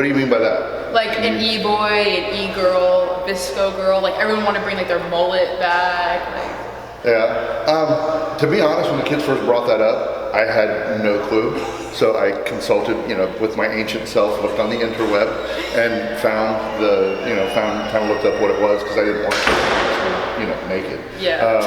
What do you mean by that? Like an e-boy, an e-girl, visco girl, like everyone want to bring like their mullet back. Like. Yeah. To be honest, when the kids first brought that up, I had no clue. So I consulted, with my ancient self, looked on the interweb, and found kind of looked up what it was because I didn't want to, naked. Yeah.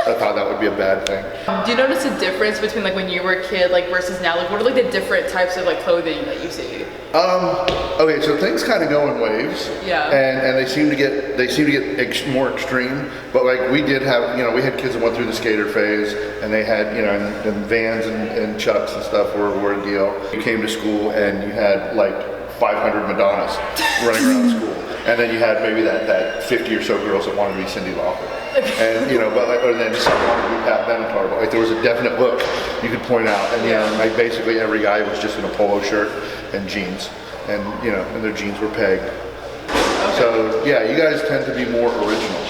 I thought that would be a bad thing. Do you notice a difference between like when you were a kid, like versus now? Like, what are like the different types of like clothing that you see? Okay, so things kind of go in waves. Yeah. And they seem to get more extreme. But like we did have, we had kids that went through the skater phase, and they had, and Vans and Chucks and stuff were a deal. You came to school and you had like 500 Madonnas running around school, and then you had maybe that 50 or so girls that wanted to be Cyndi Lauper. And or then some wanted to be Pat Benatar. But like there was a definite look you could point out, and like basically every guy was just in a polo shirt and jeans, and and their jeans were pegged. Okay. So yeah, you guys tend to be more original,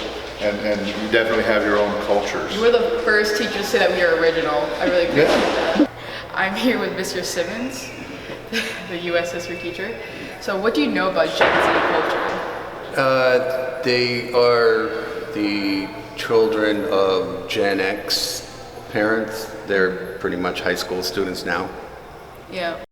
and you definitely have your own cultures. You were the first teacher to say that we are original. I really appreciate that. I'm here with Mr. Simmons, the U.S. history teacher. So what do you know about Gen Z culture? They are the children of Gen X parents. They're pretty much high school students now. Yeah.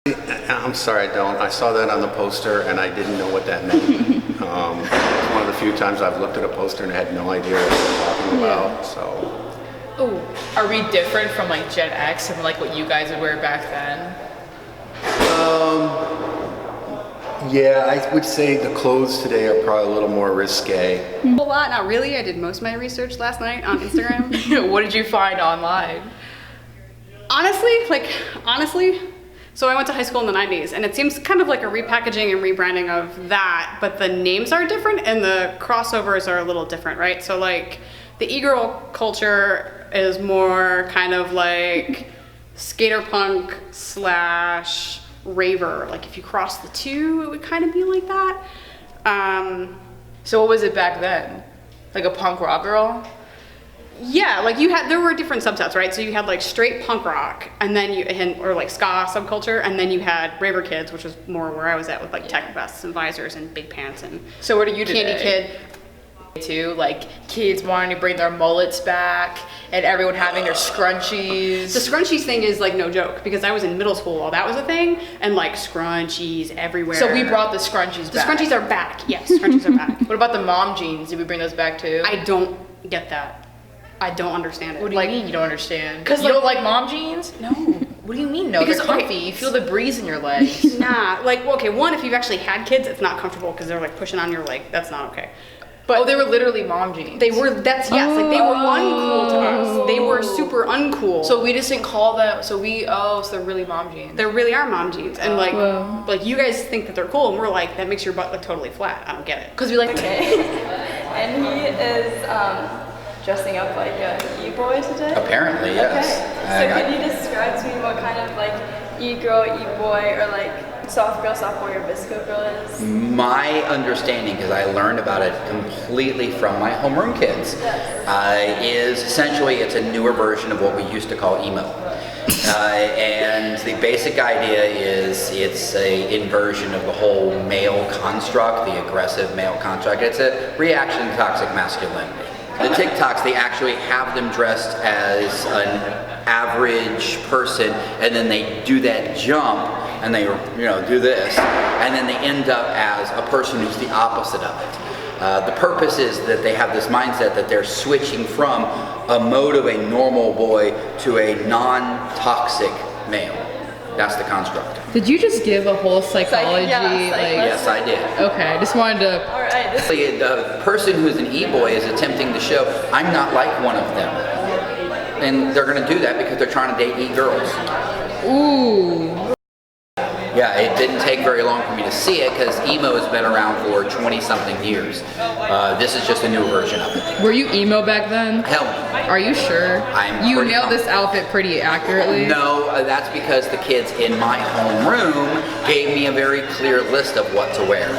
I'm sorry, I don't. I saw that on the poster and I didn't know what that meant. It's one of the few times I've looked at a poster and had no idea what they're talking about. So. Oh, are we different from like Gen X and like what you guys would wear back then? Yeah, I would say the clothes today are probably a little more risque. A lot, not really. I did most of my research last night on Instagram. What did you find online? Honestly, so I went to high school in the 90s, and it seems kind of like a repackaging and rebranding of that, but the names are different and the crossovers are a little different, right? So like the e-girl culture is more kind of like skater punk / raver. Like if you cross the two, it would kind of be like that. So what was it back then? Like a punk rock girl? Yeah, like there were different subsets, right? So you had like straight punk rock, and then or like ska subculture, and then you had raver kids, which was more where I was at with like tech vests and visors and big pants and. So what are you today? Candy kid. Too, like kids wanting to bring their mullets back and everyone having their scrunchies. The scrunchies thing is like no joke because I was in middle school while that was a thing, and like scrunchies everywhere. So we brought the scrunchies back. The scrunchies are back. Yes, scrunchies are back. What about the mom jeans? Did we bring those back too? I don't get that. I don't understand it. What do you mean you don't understand? Because you don't like mom jeans? No. What do you mean no? Because they're comfy. You feel the breeze in your legs. Nah, like okay, one, if you've actually had kids, it's not comfortable because they're like pushing on your leg. That's not okay. But they were literally mom jeans. They were, like they were uncool to us. They were super uncool. So we just didn't call them, so they're really mom jeans. They really are mom jeans. And like you guys think that they're cool, and we're like, that makes your butt look totally flat. I don't get it. Because we like Okay. And he is dressing up like an e-boy today? Apparently, yes. Okay. So can you describe to me what kind of like e-girl, e-boy, or like soft girl, soft boy, or visco girl is? My understanding, because I learned about it completely from my homeroom kids, is essentially it's a newer version of what we used to call emo. And the basic idea is it's a inversion of the whole male construct, the aggressive male construct. It's a reaction to toxic masculinity. The TikToks, they actually have them dressed as an average person, and then they do that jump, and they do this, and then they end up as a person who's the opposite of it. The purpose is that they have this mindset that they're switching from a mode of a normal boy to a non-toxic male. That's the construct. Did you just give a whole psychology? Yes, I did. Okay, I just wanted to. All right. The person who's an e-boy is attempting to show I'm not like one of them, and they're going to do that because they're trying to date e-girls. Ooh. Yeah, it didn't take very long for me to see it because emo has been around for 20-something years. This is just a new version of it. Were you emo back then? Hell, Are you sure? I'm You pretty nailed this confident. outfit pretty accurately. No, that's because the kids in my homeroom gave me a very clear list of what to wear.